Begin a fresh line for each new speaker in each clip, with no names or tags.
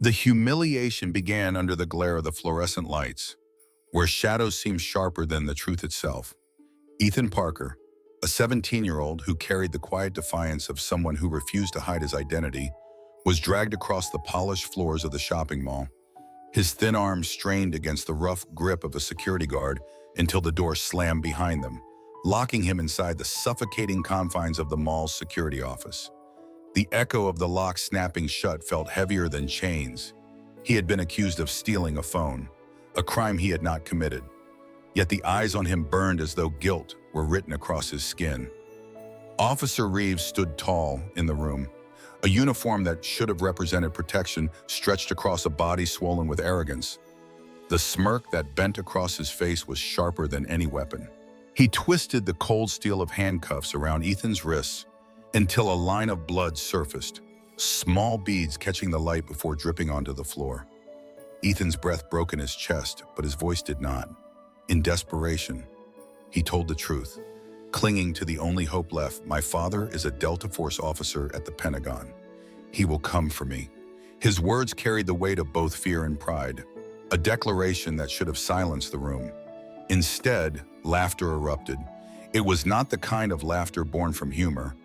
The humiliation began under the glare of the fluorescent lights, where shadows seemed sharper than the truth itself. Ethan Parker, a 17-year-old who carried the quiet defiance of someone who refused to hide his identity, was dragged across the polished floors of the shopping mall. His thin arms strained against the rough grip of a security guard until the door slammed behind them, locking him inside the suffocating confines of the mall's security office. The echo of the lock snapping shut felt heavier than chains. He had been accused of stealing a phone, a crime he had not committed. Yet the eyes on him burned as though guilt were written across his skin. Officer Reeves stood tall in the room, a uniform that should have represented protection stretched across a body swollen with arrogance. The smirk that bent across his face was sharper than any weapon. He twisted the cold steel of handcuffs around Ethan's wrists until a line of blood surfaced, small beads catching the light before dripping onto the floor. Ethan's breath broke in his chest, but his voice did not. In desperation, he told the truth, clinging to the only hope left. My father is a Delta Force officer at the Pentagon. He will come for me. His words carried the weight of both fear and pride, a declaration that should have silenced the room. Instead, laughter erupted. It was not the kind of laughter born from humor,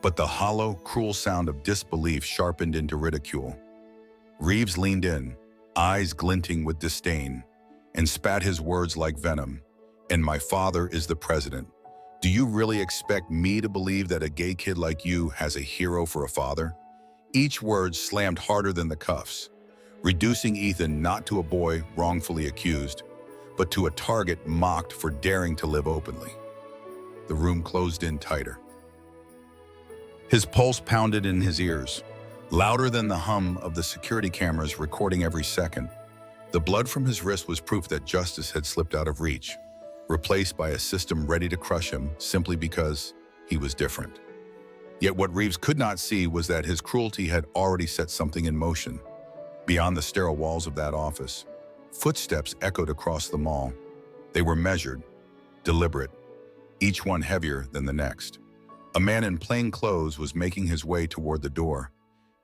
but the hollow, cruel sound of disbelief sharpened into ridicule. Reeves leaned in, eyes glinting with disdain, and spat his words like venom. And my father is the president. Do you really expect me to believe that a gay kid like you has a hero for a father? Each word slammed harder than the cuffs, reducing Ethan not to a boy wrongfully accused, but to a target mocked for daring to live openly. The room closed in tighter. His pulse pounded in his ears, louder than the hum of the security cameras recording every second. The blood from his wrist was proof that justice had slipped out of reach, replaced by a system ready to crush him simply because he was different. Yet what Reeves could not see was that his cruelty had already set something in motion. Beyond the sterile walls of that office, footsteps echoed across the mall. They were measured, deliberate, each one heavier than the next. A man in plain clothes was making his way toward the door,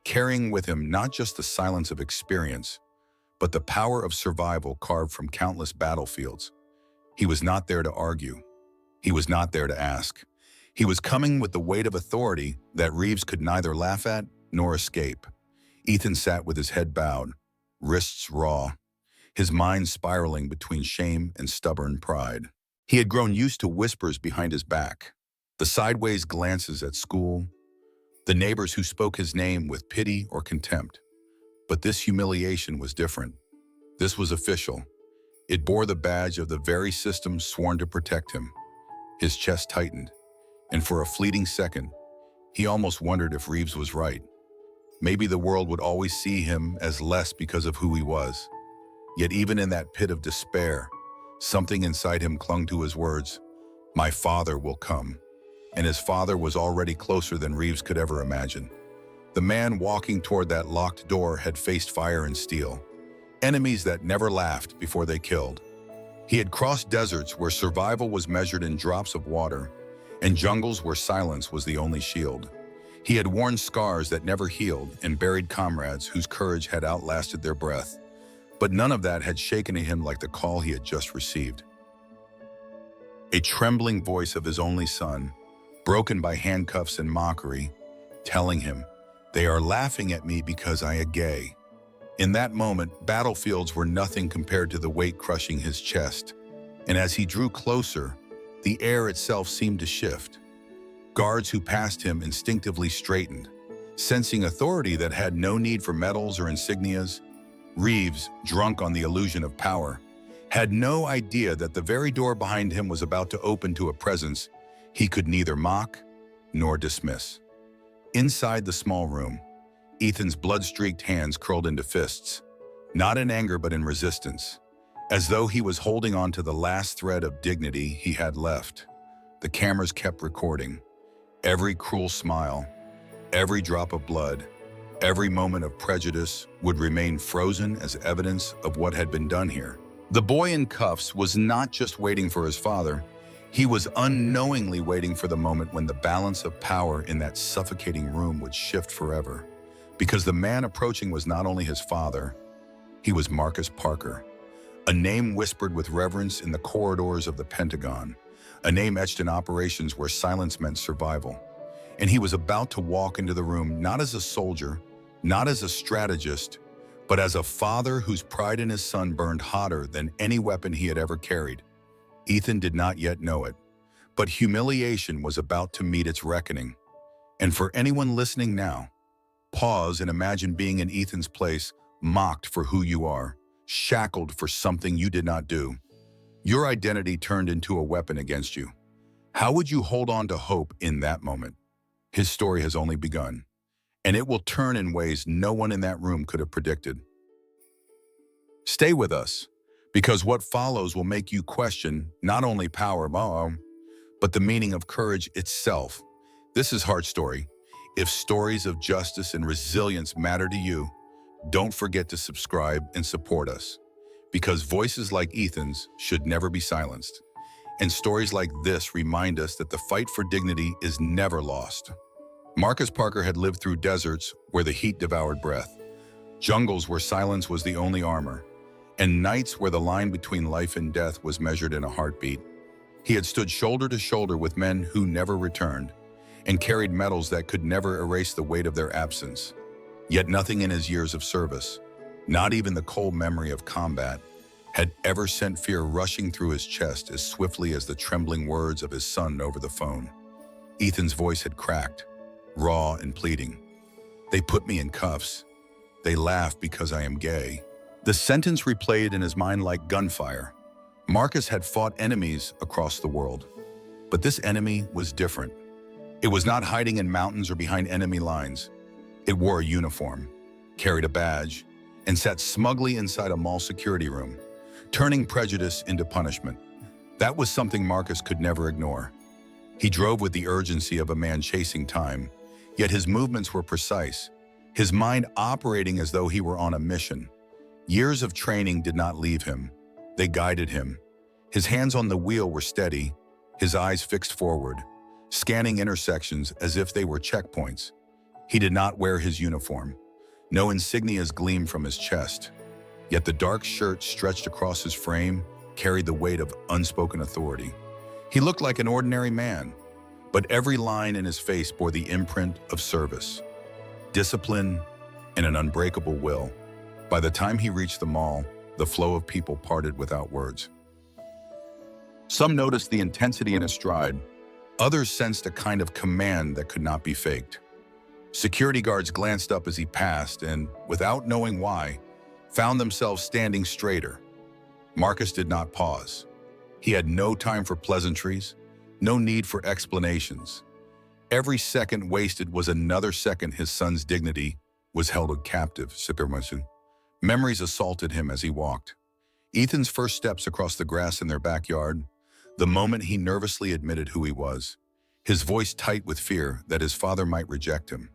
carrying with him not just the silence of experience, but the power of survival carved from countless battlefields. He was not there to argue. He was not there to ask. He was coming with the weight of authority that Reeves could neither laugh at nor escape. Ethan sat with his head bowed, wrists raw, his mind spiraling between shame and stubborn pride. He had grown used to whispers behind his back, the sideways glances at school, the neighbors who spoke his name with pity or contempt. But this humiliation was different. This was official. It bore the badge of the very system sworn to protect him. His chest tightened, and for a fleeting second, he almost wondered if Reeves was right. Maybe the world would always see him as less because of who he was. Yet even in that pit of despair, something inside him clung to his words, "My father will come." And his father was already closer than Reeves could ever imagine. The man walking toward that locked door had faced fire and steel, enemies that never laughed before they killed. He had crossed deserts where survival was measured in drops of water, and jungles where silence was the only shield. He had worn scars that never healed and buried comrades whose courage had outlasted their breath. But none of that had shaken him like the call he had just received. A trembling voice of his only son, broken by handcuffs and mockery, telling him, "They are laughing at me because I am gay." In that moment, battlefields were nothing compared to the weight crushing his chest. And as he drew closer, the air itself seemed to shift. Guards who passed him instinctively straightened, sensing authority that had no need for medals or insignias. Reeves, drunk on the illusion of power, had no idea that the very door behind him was about to open to a presence he could neither mock nor dismiss. Inside the small room, Ethan's blood-streaked hands curled into fists, not in anger but in resistance, as though he was holding on to the last thread of dignity he had left. The cameras kept recording. Every cruel smile, every drop of blood, every moment of prejudice would remain frozen as evidence of what had been done here. The boy in cuffs was not just waiting for his father, he was unknowingly waiting for the moment when the balance of power in that suffocating room would shift forever. because the man approaching was not only his father, he was Marcus Parker, a name whispered with reverence in the corridors of the Pentagon, a name etched in operations where silence meant survival. And he was about to walk into the room not as a soldier, not as a strategist, but as a father whose pride in his son burned hotter than any weapon he had ever carried. Ethan did not yet know it, but humiliation was about to meet its reckoning. And for anyone listening now, pause and imagine being in Ethan's place, mocked for who you are, shackled for something you did not do. Your identity turned into a weapon against you. How would you hold on to hope in that moment? His story has only begun, and it will turn in ways no one in that room could have predicted. Stay with us, because what follows will make you question not only power, but the meaning of courage itself. This is Heart Story. If stories of justice and resilience matter to you, don't forget to subscribe and support us, because voices like Ethan's should never be silenced. And stories like this remind us that the fight for dignity is never lost. Marcus Parker had lived through deserts where the heat devoured breath, jungles where silence was the only armor, and nights where the line between life and death was measured in a heartbeat. He had stood shoulder to shoulder with men who never returned, and carried medals that could never erase the weight of their absence. Yet nothing in his years of service, not even the cold memory of combat, had ever sent fear rushing through his chest as swiftly as the trembling words of his son over the phone. Ethan's voice had cracked, raw and pleading. They put me in cuffs. They laugh because I am gay. The sentence replayed in his mind like gunfire. Marcus had fought enemies across the world, but this enemy was different. It was not hiding in mountains or behind enemy lines. It wore a uniform, carried a badge, and sat smugly inside a mall security room, turning prejudice into punishment. That was something Marcus could never ignore. He drove with the urgency of a man chasing time, yet his movements were precise, his mind operating as though he were on a mission. Years of training did not leave him. They guided him. His hands on the wheel were steady, his eyes fixed forward, scanning intersections as if they were checkpoints. He did not wear his uniform. No insignias gleamed from his chest, yet the dark shirt stretched across his frame carried the weight of unspoken authority. He looked like an ordinary man, but every line in his face bore the imprint of service, discipline, and an unbreakable will. By the time he reached the mall, the flow of people parted without words. Some noticed the intensity in his stride. Others sensed a kind of command that could not be faked. Security guards glanced up as he passed and, without knowing why, found themselves standing straighter. Marcus did not pause. He had no time for pleasantries, no need for explanations. Every second wasted was another second his son's dignity was held captive. Memories assaulted him as he walked. Ethan's first steps across the grass in their backyard, the moment he nervously admitted who he was, his voice tight with fear that his father might reject him.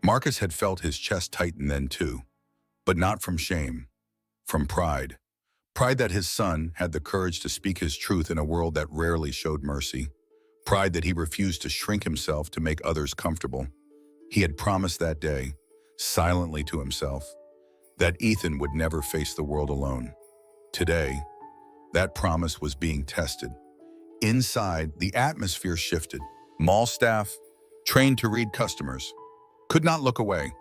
Marcus had felt his chest tighten then too, but not from shame, from pride. Pride that his son had the courage to speak his truth in a world that rarely showed mercy. Pride that he refused to shrink himself to make others comfortable. He had promised that day, silently to himself, that Ethan would never face the world alone. Today, that promise was being tested. Inside, the atmosphere shifted. Mall staff, trained to read customers, could not look away.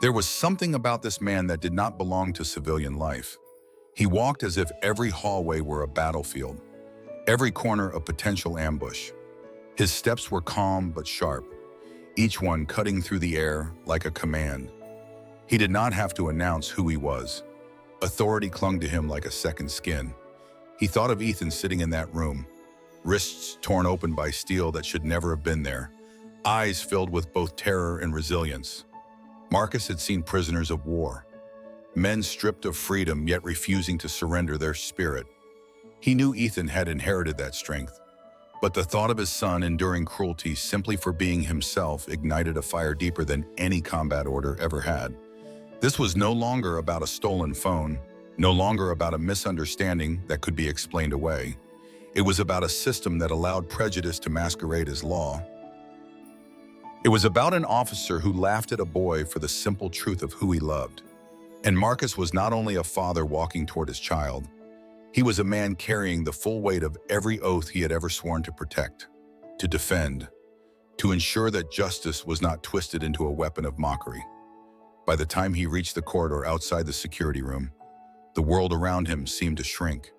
There was something about this man that did not belong to civilian life. He walked as if every hallway were a battlefield, every corner a potential ambush. His steps were calm but sharp, each one cutting through the air like a command. He did not have to announce who he was. Authority clung to him like a second skin. He thought of Ethan sitting in that room, wrists torn open by steel that should never have been there, eyes filled with both terror and resilience. Marcus had seen prisoners of war, men stripped of freedom yet refusing to surrender their spirit. He knew Ethan had inherited that strength, but the thought of his son enduring cruelty simply for being himself ignited a fire deeper than any combat order ever had. This was no longer about a stolen phone, no longer about a misunderstanding that could be explained away. It was about a system that allowed prejudice to masquerade as law. It was about an officer who laughed at a boy for the simple truth of who he loved. And Marcus was not only a father walking toward his child, he was a man carrying the full weight of every oath he had ever sworn to protect, to defend, to ensure that justice was not twisted into a weapon of mockery. By the time he reached the corridor outside the security room, the world around him seemed to shrink.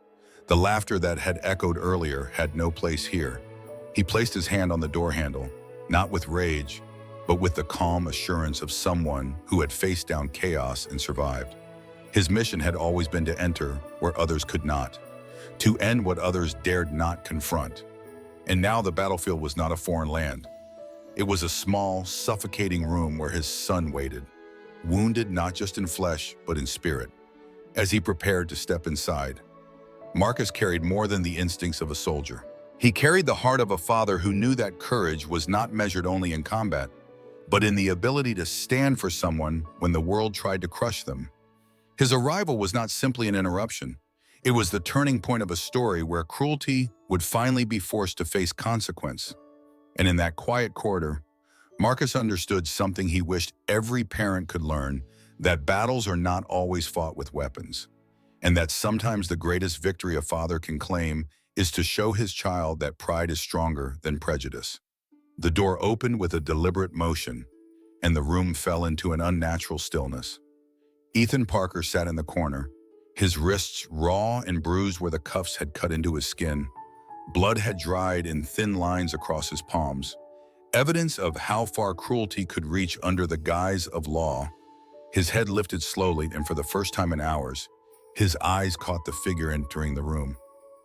The laughter that had echoed earlier had no place here. He placed his hand on the door handle, not with rage, but with the calm assurance of someone who had faced down chaos and survived. His mission had always been to enter where others could not, to end what others dared not confront. And now the battlefield was not a foreign land. It was a small, suffocating room where his son waited, wounded not just in flesh, but in spirit. As he prepared to step inside, Marcus carried more than the instincts of a soldier. He carried the heart of a father who knew that courage was not measured only in combat, but in the ability to stand for someone when the world tried to crush them. His arrival was not simply an interruption. It was the turning point of a story where cruelty would finally be forced to face consequence. And in that quiet corridor, Marcus understood something he wished every parent could learn, that battles are not always fought with weapons, and that sometimes the greatest victory a father can claim is to show his child that pride is stronger than prejudice. The door opened with a deliberate motion, and the room fell into an unnatural stillness. Ethan Parker sat in the corner, his wrists raw and bruised where the cuffs had cut into his skin. Blood had dried in thin lines across his palms, evidence of how far cruelty could reach under the guise of law. His head lifted slowly, and for the first time in hours, his eyes caught the figure entering the room.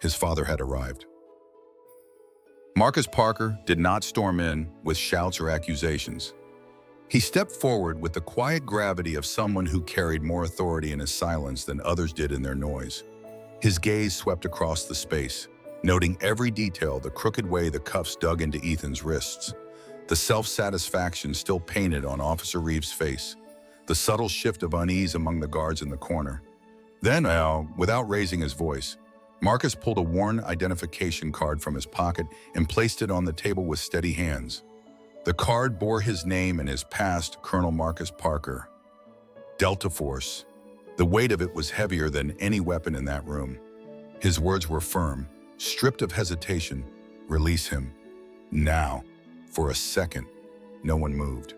His father had arrived. Marcus Parker did not storm in with shouts or accusations. He stepped forward with the quiet gravity of someone who carried more authority in his silence than others did in their noise. His gaze swept across the space, noting every detail: the crooked way the cuffs dug into Ethan's wrists, the self-satisfaction still painted on Officer Reeves' face, the subtle shift of unease among the guards in the corner. Then, without raising his voice, Marcus pulled a worn identification card from his pocket and placed it on the table with steady hands. The card bore his name and his past, Colonel Marcus Parker. Delta Force. The weight of it was heavier than any weapon in that room. His words were firm, stripped of hesitation. Release him. Now. For a second, no one moved.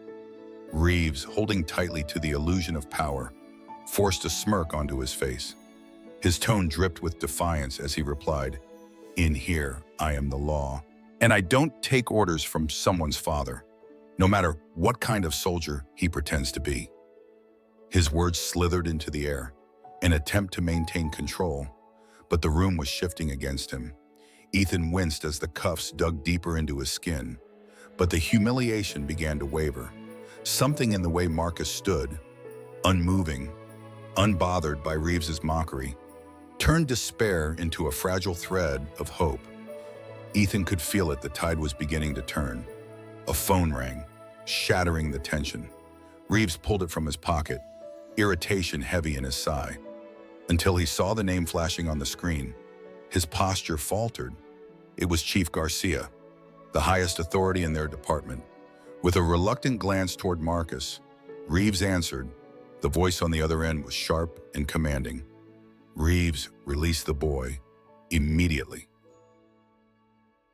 Reeves, holding tightly to the illusion of power, forced a smirk onto his face. His tone dripped with defiance as he replied, "In here, I am the law, and I don't take orders from someone's father, no matter what kind of soldier he pretends to be." His words slithered into the air, an attempt to maintain control, but the room was shifting against him. Ethan winced as the cuffs dug deeper into his skin, but the humiliation began to waver. Something in the way Marcus stood, unmoving, unbothered by Reeves's mockery, turned despair into a fragile thread of hope. Ethan could feel it. The tide was beginning to turn. A phone rang, shattering the tension. Reeves pulled it from his pocket, irritation heavy in his sigh. Until he saw the name flashing on the screen, his posture faltered. It was Chief Garcia, the highest authority in their department. With a reluctant glance toward Marcus, Reeves answered. The voice on the other end was sharp and commanding. "Reeves, release the boy immediately."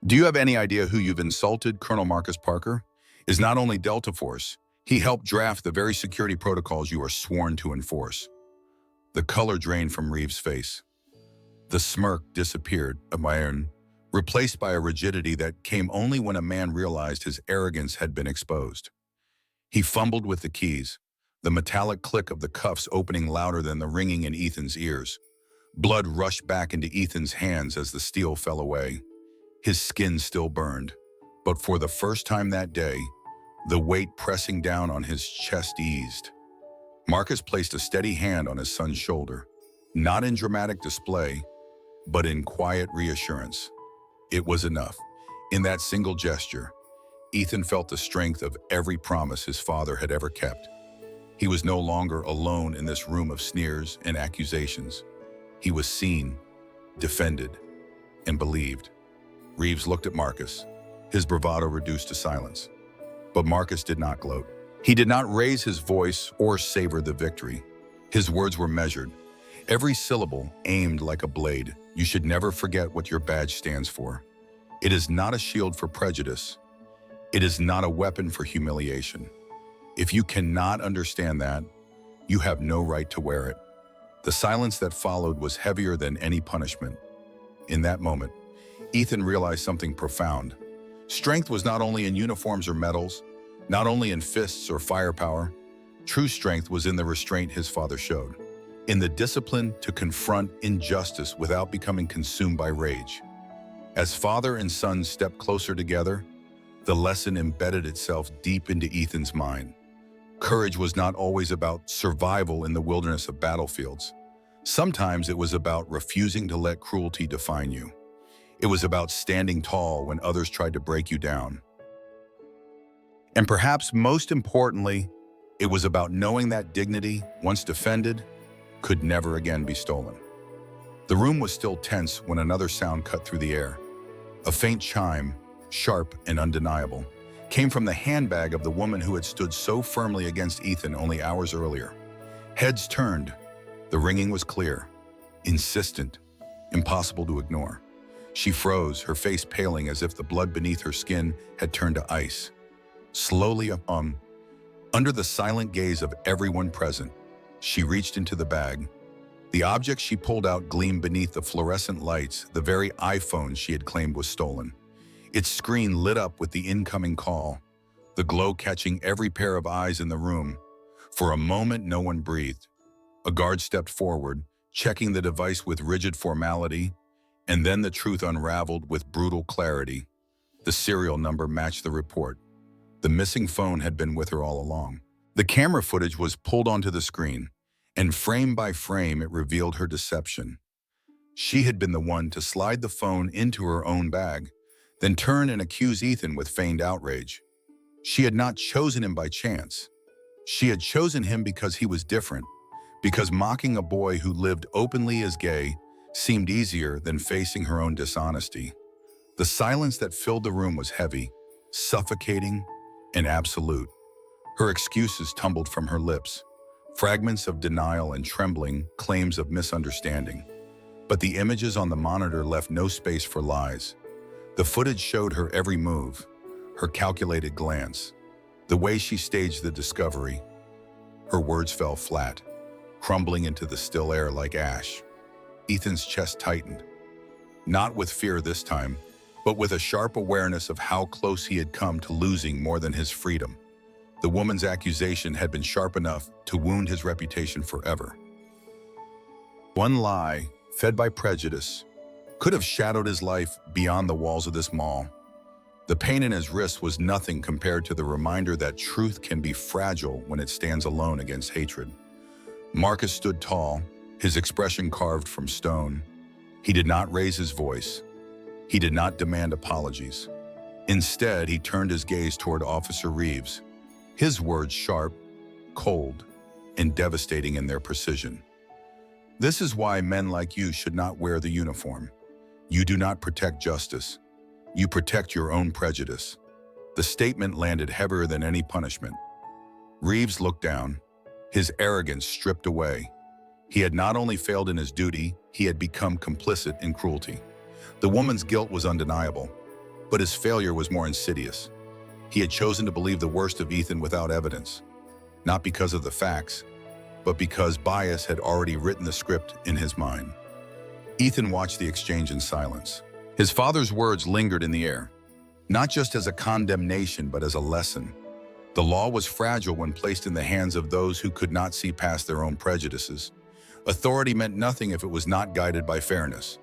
"Do you have any idea who you've insulted?" Colonel Marcus Parker is not only Delta Force, he helped draft the very security protocols you are sworn to enforce. The color drained from Reeves' face. The smirk disappeared, replaced by a rigidity that came only when a man realized his arrogance had been exposed. He fumbled with the keys, the metallic click of the cuffs opening louder than the ringing in Ethan's ears. Blood rushed back into Ethan's hands as the steel fell away. His skin still burned, but for the first time that day, the weight pressing down on his chest eased. Marcus placed a steady hand on his son's shoulder, not in dramatic display, but in quiet reassurance. It was enough. In that single gesture, Ethan felt the strength of every promise his father had ever kept. He was no longer alone in this room of sneers and accusations. He was seen, defended, and believed. Reeves looked at Marcus, his bravado reduced to silence. But Marcus did not gloat. He did not raise his voice or savor the victory. His words were measured, every syllable aimed like a blade. You should never forget what your badge stands for. It is not a shield for prejudice. It is not a weapon for humiliation. If you cannot understand that, you have no right to wear it. The silence that followed was heavier than any punishment. In that moment, Ethan realized something profound. Strength was not only in uniforms or medals, not only in fists or firepower. True strength was in the restraint his father showed, in the discipline to confront injustice without becoming consumed by rage. As father and son stepped closer together, the lesson embedded itself deep into Ethan's mind. Courage was not always about survival in the wilderness of battlefields. Sometimes it was about refusing to let cruelty define you. It was about standing tall when others tried to break you down. And perhaps most importantly, it was about knowing that dignity, once defended, could never again be stolen. The room was still tense when another sound cut through the air. A faint chime, sharp and undeniable, came from the handbag of the woman who had stood so firmly against Ethan only hours earlier. Heads turned. The ringing was clear, insistent, impossible to ignore. She froze, her face paling as if the blood beneath her skin had turned to ice. Slowly, under the silent gaze of everyone present, she reached into the bag. The object she pulled out gleamed beneath the fluorescent lights, the very iPhone she had claimed was stolen. Its screen lit up with the incoming call, the glow catching every pair of eyes in the room. For a moment, no one breathed. A guard stepped forward, checking the device with rigid formality, and then the truth unraveled with brutal clarity. The serial number matched the report. The missing phone had been with her all along. The camera footage was pulled onto the screen, and frame by frame it revealed her deception. She had been the one to slide the phone into her own bag, then turn and accuse Ethan with feigned outrage. She had not chosen him by chance. She had chosen him because he was different, because mocking a boy who lived openly as gay seemed easier than facing her own dishonesty. The silence that filled the room was heavy, suffocating, and absolute. Her excuses tumbled from her lips, fragments of denial and trembling claims of misunderstanding. But the images on the monitor left no space for lies. The footage showed her every move, her calculated glance, the way she staged the discovery. Her words fell flat, crumbling into the still air like ash. Ethan's chest tightened, not with fear this time, but with a sharp awareness of how close he had come to losing more than his freedom. The woman's accusation had been sharp enough to wound his reputation forever. One lie, fed by prejudice, could have shadowed his life beyond the walls of this mall. The pain in his wrist was nothing compared to the reminder that truth can be fragile when it stands alone against hatred. Marcus stood tall, his expression carved from stone. He did not raise his voice. He did not demand apologies. Instead, he turned his gaze toward Officer Reeves, his words sharp, cold, and devastating in their precision. This is why men like you should not wear the uniform. You do not protect justice. You protect your own prejudice. The statement landed heavier than any punishment. Reeves looked down, his arrogance stripped away. He had not only failed in his duty, he had become complicit in cruelty. The woman's guilt was undeniable, but his failure was more insidious. He had chosen to believe the worst of Ethan without evidence, not because of the facts, but because bias had already written the script in his mind. Ethan watched the exchange in silence. His father's words lingered in the air, not just as a condemnation, but as a lesson. The law was fragile when placed in the hands of those who could not see past their own prejudices. Authority meant nothing if it was not guided by fairness.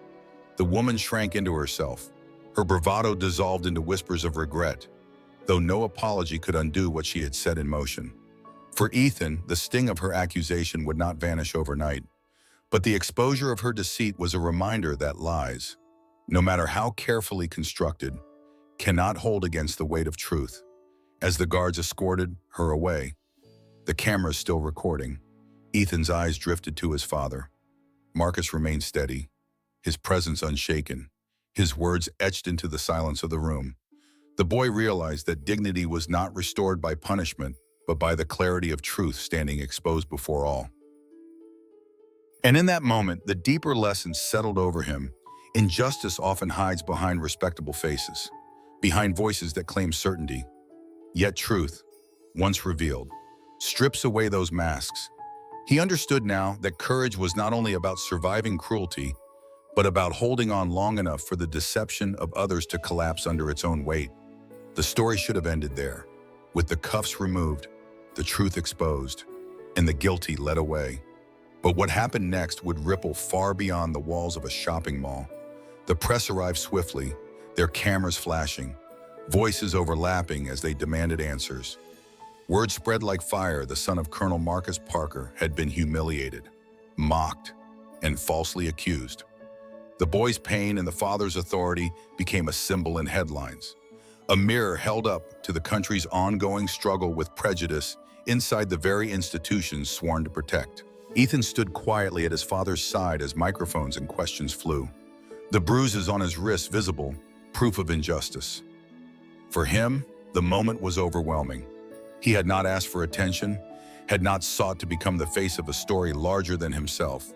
The woman shrank into herself. Her bravado dissolved into whispers of regret, though no apology could undo what she had set in motion. For Ethan, the sting of her accusation would not vanish overnight, but the exposure of her deceit was a reminder that lies, no matter how carefully constructed, cannot hold against the weight of truth. As the guards escorted her away, the cameras still recording, Ethan's eyes drifted to his father. Marcus remained steady, his presence unshaken, his words etched into the silence of the room. The boy realized that dignity was not restored by punishment, but by the clarity of truth standing exposed before all. And in that moment, the deeper lesson settled over him. Injustice often hides behind respectable faces, behind voices that claim certainty. Yet truth, once revealed, strips away those masks. He understood now that courage was not only about surviving cruelty, but about holding on long enough for the deception of others to collapse under its own weight. The story should have ended there, with the cuffs removed, the truth exposed, and the guilty led away. But what happened next would ripple far beyond the walls of a shopping mall. The press arrived swiftly, their cameras flashing, voices overlapping as they demanded answers. Word spread like fire the son of Colonel Marcus Parker had been humiliated, mocked, and falsely accused. The boy's pain and the father's authority became a symbol in headlines, a mirror held up to the country's ongoing struggle with prejudice inside the very institutions sworn to protect. Ethan stood quietly at his father's side as microphones and questions flew, the bruises on his wrists visible, proof of injustice. For him, the moment was overwhelming. He had not asked for attention, had not sought to become the face of a story larger than himself.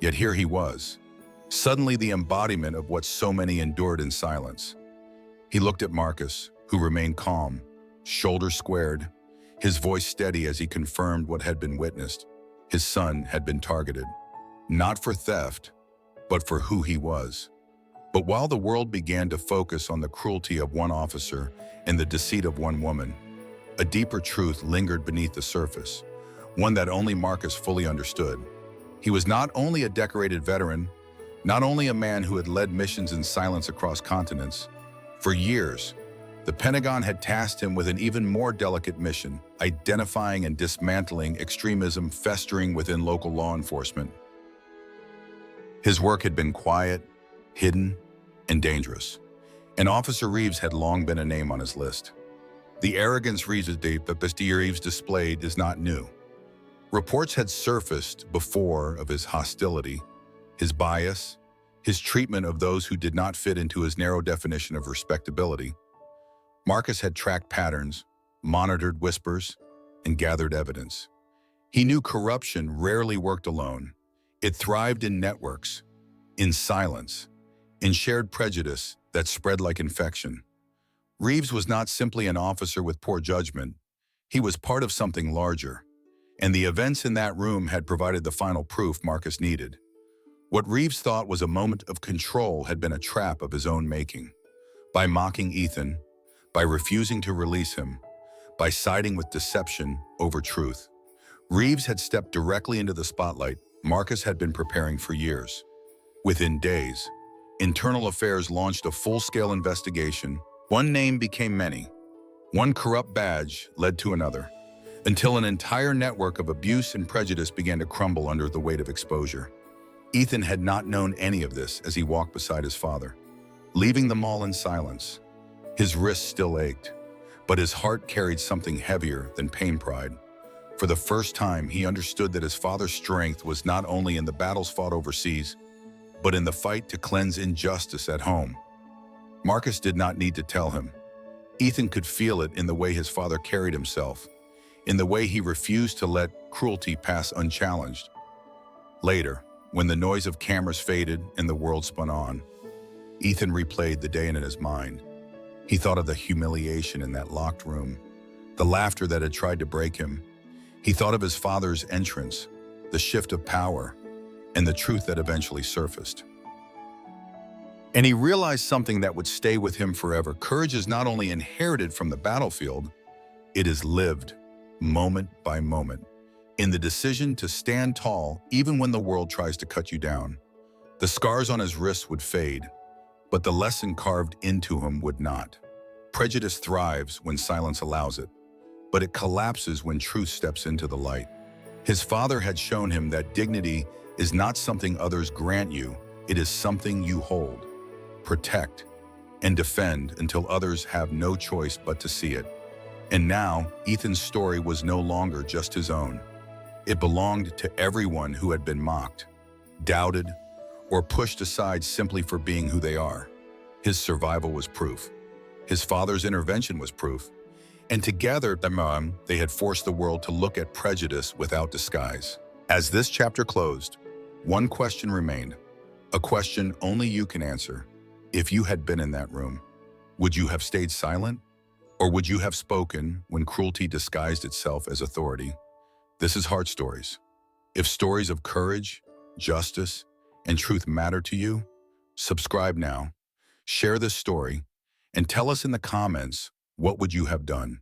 Yet here he was, suddenly the embodiment of what so many endured in silence. He looked at Marcus, who remained calm, shoulders squared, his voice steady as he confirmed what had been witnessed. His son had been targeted, not for theft, but for who he was. But while the world began to focus on the cruelty of one officer and the deceit of one woman, a deeper truth lingered beneath the surface, one that only Marcus fully understood. He was not only a decorated veteran, not only a man who had led missions in silence across continents. For years, the Pentagon had tasked him with an even more delicate mission, identifying and dismantling extremism festering within local law enforcement. His work had been quiet, hidden, and dangerous, and Officer Reeves had long been a name on his list. The arrogance Reeves displayed is not new. Reports had surfaced before of his hostility, his bias, his treatment of those who did not fit into his narrow definition of respectability. Marcus had tracked patterns, monitored whispers, and gathered evidence. He knew corruption rarely worked alone. It thrived in networks, in silence, in shared prejudice that spread like infection. Reeves was not simply an officer with poor judgment. He was part of something larger, and the events in that room had provided the final proof Marcus needed. What Reeves thought was a moment of control had been a trap of his own making. By mocking Ethan, by refusing to release him, by siding with deception over truth, Reeves had stepped directly into the spotlight Marcus had been preparing for years. Within days, Internal Affairs launched a full-scale investigation. One name became many. One corrupt badge led to another, until an entire network of abuse and prejudice began to crumble under the weight of exposure. Ethan had not known any of this as he walked beside his father, leaving them all in silence. His wrists still ached, but his heart carried something heavier than pain pride. For the first time, he understood that his father's strength was not only in the battles fought overseas, but in the fight to cleanse injustice at home. Marcus did not need to tell him. Ethan could feel it in the way his father carried himself, in the way he refused to let cruelty pass unchallenged. Later, when the noise of cameras faded and the world spun on, Ethan replayed the day in his mind. He thought of the humiliation in that locked room, the laughter that had tried to break him. He thought of his father's entrance, the shift of power, and the truth that eventually surfaced. And he realized something that would stay with him forever. Courage is not only inherited from the battlefield, it is lived, moment by moment, in the decision to stand tall even when the world tries to cut you down. The scars on his wrists would fade, but the lesson carved into him would not. Prejudice thrives when silence allows it, but it collapses when truth steps into the light. His father had shown him that dignity is not something others grant you, it is something you hold, protect, and defend until others have no choice but to see it. And now, Ethan's story was no longer just his own. It belonged to everyone who had been mocked, doubted, or pushed aside simply for being who they are. His survival was proof. His father's intervention was proof. And together, they had forced the world to look at prejudice without disguise. As this chapter closed, one question remained, a question only you can answer. If you had been in that room, would you have stayed silent? Or would you have spoken when cruelty disguised itself as authority? This is Heart Stories. If stories of courage, justice, and truth matter to you, subscribe now, share this story, and tell us in the comments, what would you have done?